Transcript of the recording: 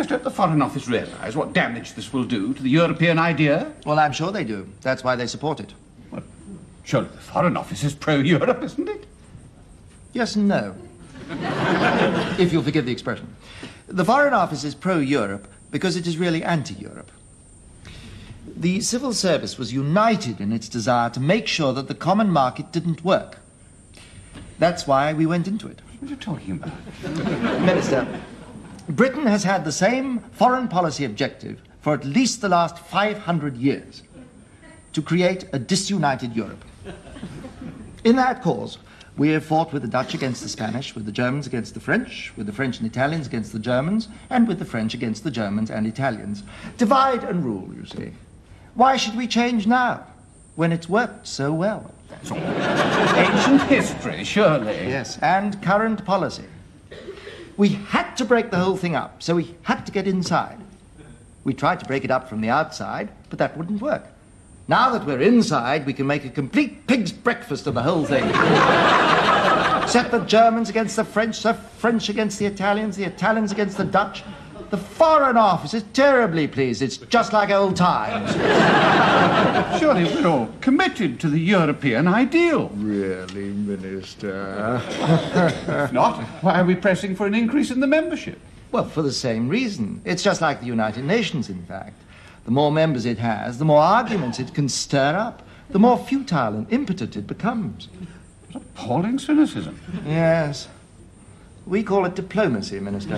Don't the Foreign Office realise what damage this will do to the European idea? Well, I'm sure they do. That's why they support it. Well, surely the Foreign Office is pro-Europe, isn't it? Yes and no. If you'll forgive the expression. The Foreign Office is pro-Europe because it is really anti-Europe. The civil service was united in its desire to make sure that the common market didn't work. That's why we went into it. What are you talking about? Minister, Britain has had the same foreign policy objective for at least the last 500 years, to create a disunited Europe. In that cause, we have fought with the Dutch against the Spanish, with the Germans against the French, with the French and Italians against the Germans, and with the French against the Germans and Italians. Divide and rule, you see. Why should we change now, when it's worked so well? That's all. Ancient history, surely. Yes, and current policy. We had to break the whole thing up, so we had to get inside. We tried to break it up from the outside, but that wouldn't work. Now that we're inside, we can make a complete pig's breakfast of the whole thing. Set the Germans against the French against the Italians against the Dutch. The Foreign Office is terribly pleased. It's just like old times. Surely we're all committed to the European ideal. Really, Minister? If not, why are we pressing for an increase in the membership? Well, for the same reason. It's just like the United Nations, in fact. The more members it has, the more arguments it can stir up, the more futile and impotent it becomes. What appalling cynicism. Yes. We call it diplomacy, Minister.